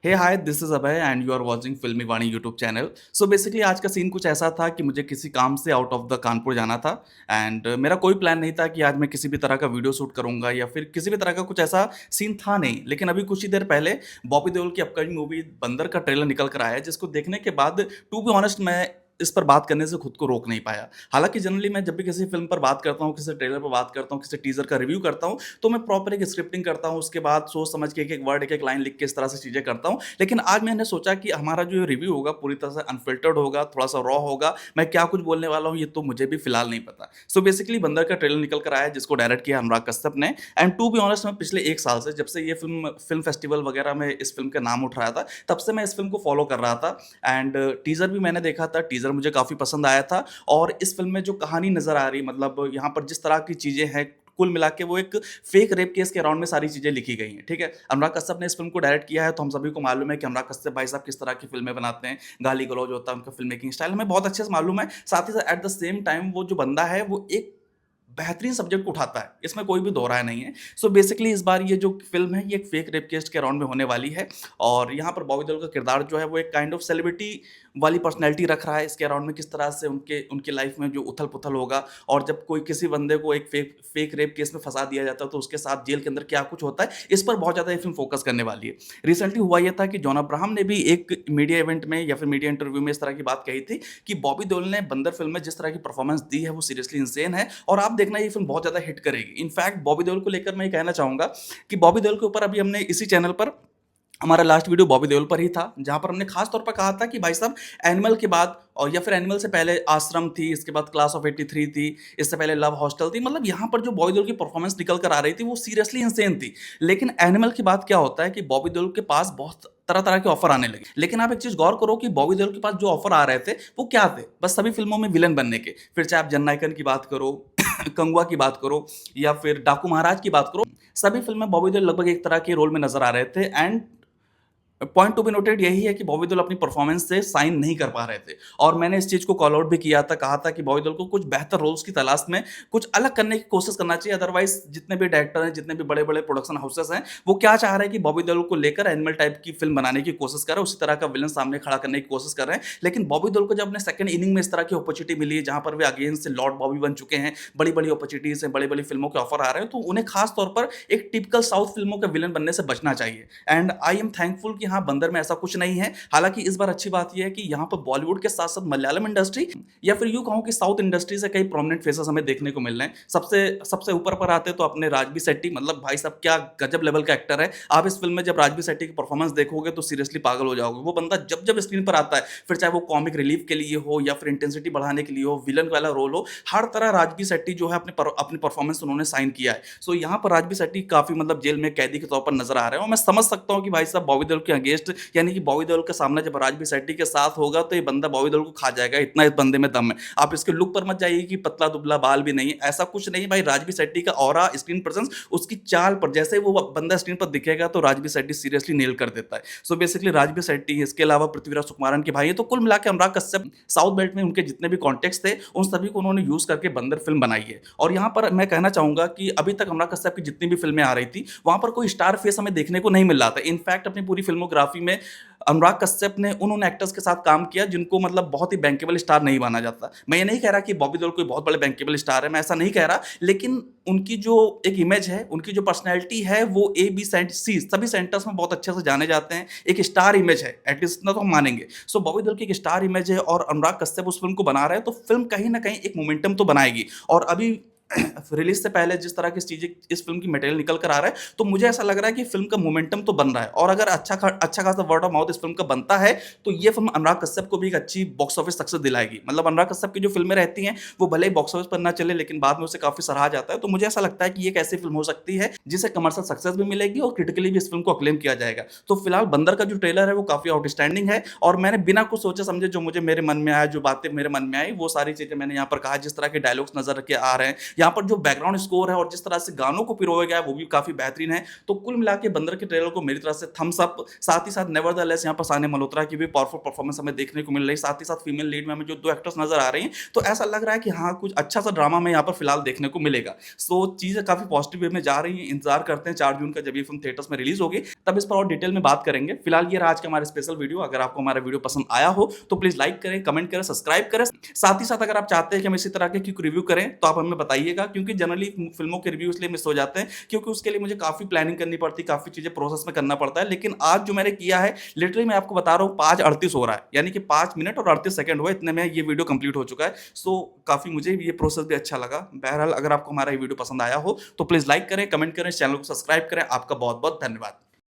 Hey hi, this is Abhay and you are watching Filmi Vani YouTube channel. So basically आज का scene कुछ ऐसा था कि मुझे किसी काम से आउट ऑफ द कानपुर जाना था एंड मेरा कोई प्लान नहीं था कि आज मैं किसी भी तरह का वीडियो शूट करूँगा या फिर किसी भी तरह का कुछ ऐसा सीन था नहीं। लेकिन अभी कुछ ही देर पहले बॉबी देओल की अपकमिंग मूवी बंदर का ट्रेलर निकल कर आया है, जिसको देखने के बाद टू बी ऑनेस्ट मैं इस पर बात करने से खुद को रोक नहीं पाया। हालाँकि जनरली मैं जब भी किसी फ़िल्म पर बात करता हूँ, किसी ट्रेलर पर बात करता हूँ, किसी टीज़र का रिव्यू करता हूँ, तो मैं प्रॉपर एक स्क्रिप्टिंग करता हूँ, उसके बाद सोच समझ के एक-एक वर्ड, एक-एक लाइन लिख के इस तरह से चीज़ें करता हूँ। लेकिन आज मैंने सोचा कि हमारा जो रिव्यू होगा पूरी तरह से अनफ़िल्टर्ड होगा, थोड़ा-सा रॉ होगा। मैं क्या कुछ बोलने वाला हूँ ये तो मुझे भी फ़िलहाल नहीं पता। सो बेसिकली बंदर का ट्रेलर निकल कर आया है, जिसको डायरेक्ट किया अनुराग कश्यप ने एंड टू बी ऑनेस्ट मैं पिछले 1 साल से, जब से ये फ़िल्म फेस्टिवल वगैरह में इस फ़िल्म का नाम उठ रहा था, तब से मैं इस फ़िल्म को फ़ॉलो कर रहा था एंड टीज़र भी मैंने देखा था। टीज़र मुझे काफ़ी पसंद आया था और इस फ़िल्म में जो कहानी नज़र आ रही, मतलब यहाँ पर जिस तरह की चीज़ें हैं, कुल मिला के वो एक फेक रेप केस के अराउंड में सारी चीज़ें लिखी गई हैं, ठीक है? अनुराग कश्यप ने इस फ़िल्म को डायरेक्ट किया है, तो हम सभी को मालूम है कि अनुराग कश्यप भाई साहब किस तरह की फ़िल्में बनाते हैं, गाली-गलौज होता है, उनका फ़िल्म मेकिंग स्टाइल हमें बहुत अच्छे से मालूम है। साथ ही साथ एट द सेम टाइम वो जो बंदा है, वो एक बेहतरीन सब्जेक्ट उठाता है, इसमें कोई भी दो राय नहीं है। सो बेसिकली इस बार ये जो फ़िल्म है, ये एक फेक रेप केस के अराउंड में होने वाली है और यहाँ पर बॉबी देओल का किरदार जो है, वो एक काइंड ऑफ सेलिब्रिटी वाली पर्सनैलिटी रख रहा है। इसके अराउंड में किस तरह से उनके उनकी लाइफ़ में जो उथल-पुथल होगा और जब कोई किसी बंदे को एक फेक रेप केस में फँसा दिया जाता है, तो उसके साथ जेल के अंदर क्या कुछ होता है, इस पर बहुत ज़्यादा ये फ़िल्म फ़ोकस करने वाली है। रिसेंटली हुआ ये था कि जॉन अब्राहम ने भी एक मीडिया इवेंट में या फिर मीडिया इंटरव्यू में इस तरह की बात कही थी कि बॉबी देओल ने बंदर फ़िल्म में जिस तरह की परफ़ॉर्मेंस दी है, वो सीरियसली इंसेन है और आप देखना ये फ़िल्म बहुत ज़्यादा हिट करेगी। इनफैक्ट बॉबी देओल को लेकर मैं ये कहना चाहूँगा कि बॉबी देओल के ऊपर अभी हमने इसी चैनल पर हमारा लास्ट वीडियो बॉबी देओल पर ही था, जहाँ पर हमने खास तौर पर कहा था कि भाई साहब एनिमल के बाद और या फिर एनिमल से पहले आश्रम थी, इसके बाद क्लास ऑफ 83 थी, इससे पहले लव हॉस्टल थी। मतलब यहाँ पर जो बॉबी देओल की परफ़ॉर्मेंस निकल कर आ रही थी, वो सीरियसली इंसेन थी। लेकिन एनिमल के बाद क्या होता है कि बॉबी देओल के पास बहुत तरह-तरह के ऑफ़र आने लगे। लेकिन आप एक चीज़ गौर करो कि बॉबी देओल के पास जो ऑफ़र आ रहे थे, वो क्या थे? बस सभी फ़िल्मों में विलेन बनने के। फिर चाहे आप जननायकन की बात करो, कंगुआ की बात करो या फिर डाकू महाराज की बात करो, सभी फ़िल्म में बॉबी देओल लगभग एक तरह के रोल में नज़र आ रहे थे and point to be noted यही है कि बॉबी देओल अपनी परफॉर्मेंस से साइन नहीं कर पा रहे थे और मैंने इस चीज़ को कॉल आउट भी किया था, कहा था कि बॉबी देओल को कुछ बेहतर रोल्स की तलाश में कुछ अलग करने की कोशिश करना चाहिए। अदरवाइज़ जितने भी डायरेक्टर हैं, जितने भी बड़े-बड़े प्रोडक्शन हाउसेस हैं, वो क्या चाह रहे हैं कि बॉबी देओल को लेकर एनिमल टाइप की फ़िल्म बनाने की कोशिश कर रहे हैं, उसी तरह का विलेन सामने खड़ा करने की कोशिश कर रहे हैं। लेकिन बॉबी देओल को जब अपने सेकंड इनिंग में इस तरह की अपॉर्च्युनिटी मिली है, जहाँ पर वे अगेन से लॉर्ड बॉबी बन चुके हैं, बड़ी-बड़ी अपॉर्च्युनिटीज़ हैं, बड़ी-बड़ी फ़िल्मों के ऑफ़र आ रहे हैं, तो उन्हें खास तौर पर एक टिपिकल साउथ फ़िल्मों के विलेन बनने से बचना चाहिए। एंड आई एम थैंकफुल कि हाँ, बंदर में ऐसा कुछ नहीं है। हालाँकि इस बार अच्छी बात ये है कि यहाँ पर बॉलीवुड के साथ-साथ मलयालम इंडस्ट्री या फिर यूँ कहूँ कि साउथ इंडस्ट्री से कई प्रोमिनेंट फेसेस हमें देखने को मिल रहे हैं। सबसे सबसे ऊपर पर आते तो अपने राजबी शेट्टी, मतलब भाई साहब क्या गजब लेवल का एक्टर है। आप इस फ़िल्म में जब राजबी शेट्टी की परफ़ॉर्मेंस देखोगे तो सीरियसली पागल हो जाओगे। वो बंदा जब-जब स्क्रीन पर आता है, फिर चाहे वो कॉमिक रिलीफ़ के लिए हो या फिर इंटेंसिटी बढ़ाने के लिए हो, विलेन वाला रोल हो, हर तरह राजबी शेट्टी जो है अपनी परफ़ॉर्मेंस उन्होंने साइन किया है। सो यहाँ पर राजबी शेट्टी काफ़ी मतलब जेल में कैदी के तौर पर नज़र आ रहे हैं और मैं समझ सकता हूँ कि भाई साहब बॉबी देओल के अगेंस्ट, यानी कि बॉबी देओल का सामना जब राजबी शेट्टी के साथ होगा तो ये बंदा बॉबी देओल को खा जाएगा, इतना इस बंदे में दम है। आप इसके लुक पर मत जाइए कि पतला-दुबला, बाल भी नहीं है, ऐसा कुछ नहीं है भाई। राजबी शेट्टी का ऑरा, स्क्रीन प्रेजेंस, उसकी चाल पर जैसे ही वो बंदा स्क्रीन पर दिखेगा तो राजबी शेट्टी सीरियसली नेल कर देता है। सो बेसिकली राजबी शेट्टी, इसके अलावा पृथ्वीराज सुकुमारन के भाई हैं, तो कुल मिला के अनुराग कश्यप साउथ बेल्ट में उनके जितने भी कॉन्टेक्ट्स थे, उन सभी को उन्होंने यूज़ करके बंदर फ़िल्म बनाई है। और यहाँ पर मैं कहना चाहूँगा कि अभी तक अनुराग कश्यप की जितनी भी फ़िल्में आ रही थी, वहाँ पर कोई स्टार फेस हमें देखने को नहीं मिल रहा था। इनफैक्ट अपनी पूरी फ़िल्मोग्राफी में अनुराग कश्यप ने उन एक्टर्स के साथ काम किया जिनको मतलब बहुत ही बैंकेबल स्टार नहीं माना जाता। मैं ये नहीं कह रहा कि बॉबी देओल कोई बहुत बड़े बैंकेबल स्टार है, मैं ऐसा नहीं कह रहा, लेकिन उनकी जो एक इमेज है, उनकी जो पर्सनैलिटी है, वो ए, बी सेंट सी सभी सेंटर्स में बहुत अच्छे से जाने जाते हैं। एक स्टार इमेज है, एटलीस्ट इतना तो हम मानेंगे। सो बॉबी देओल की एक स्टार इमेज है और अनुराग कश्यप उस फ़िल्म को बना रहे हैं, तो फ़िल्म कहीं न कहीं एक मोमेंटम तो बनाएगी। और अभी रिलीज़ से पहले जिस तरह की चीज़ें इस फ़िल्म की मटेरियल निकल कर आ रहा है, तो मुझे ऐसा लग रहा है कि फ़िल्म का मोमेंटम तो बन रहा है और अगर अच्छा खासा वर्ड ऑफ माउथ इस फ़िल्म का बनता है, तो ये फ़िल्म अनुराग कश्यप को भी एक अच्छी बॉक्स ऑफिस सक्सेस दिलाएगी। मतलब अनुराग कश्यप की जो फ़िल्में रहती हैं, वो भले ही बॉक्स ऑफिस पर ना चले, लेकिन बाद में उसे काफ़ी सराहा जाता है। तो मुझे ऐसा लगता है कि ये एक ऐसी फ़िल्म हो सकती है, जिसे कमर्शियल सक्सेस भी मिलेगी और क्रिटिकली भी इस फ़िल्म को अक्लेम किया जाएगा। तो फिलहाल बंदर का जो ट्रेलर है, वो काफ़ी आउटस्टैंडिंग है और मैंने बिना कुछ सोचे-समझे जो मुझे मेरे मन में आया, जो बातें मेरे मन में आई, वो सारी चीज़ें मैंने यहाँ पर कहा। जिस तरह के डायलॉग्स नज़र के आ रहे हैं यहाँ पर जो बैकग्राउंड स्कोर है और जिस तरह से गानों को पिरोया गया है वो भी काफ़ी बेहतरीन है। तो कुल मिला के बंदर के ट्रेलर को मेरी तरफ से थम्स अप। साथ ही साथ नेवरदलेस यहाँ पर सानिया मल्होत्रा की भी पावरफुल परफॉर्मेंस हमें देखने को मिल रही है। साथ ही साथ फीमेल लीड में हमें जो 2 एक्टर्स नज़र आ रही हैं, तो ऐसा लग रहा है कि हाँ, कुछ अच्छा सा ड्रामा हमें यहाँ पर फिलहाल देखने को मिलेगा। सो चीज़ें काफ़ी पॉजिटिव वे में जा रही हैं। इंतज़ार करते हैं 4 जून का जब ये फ़िल्म थिएटर्स में रिलीज़ होगी, तब इस पर और डिटेल में बात करेंगे। फिलहाल ये रहा आज का हमारा स्पेशल वीडियो। अगर आपको हमारा वीडियो पसंद आया हो, तो प्लीज़ लाइक करें, कमेंट करें, सब्सक्राइब करें। साथ ही साथ अगर आप चाहते हैं कि हम इसी तरह के क्विक रिव्यू करें, तो आप हमें बताइएगा, क्योंकि जनरली फ़िल्मों के रिव्यू इसलिए मिस हो जाते हैं, क्योंकि उसके लिए मुझे काफ़ी प्लानिंग करनी पड़ती है, काफ़ी चीज़ें प्रोसेस में करना पड़ता है। लेकिन आज जो मैंने किया है, लिटरली मैं आपको बता रहा हूँ 5:38 हो रहा है, यानी कि 5 मिनट और 38 सेकंड हुए, इतने में ये वीडियो कंप्लीट हो चुका है। सो काफ़ी मुझे ये प्रोसेस भी अच्छा लगा। बहरहाल अगर आपको हमारा ये वीडियो पसंद आया हो, तो प्लीज़ लाइक करें, कमेंट करें, चैनल को सब्सक्राइब करें। आपका बहुत-बहुत धन्यवाद।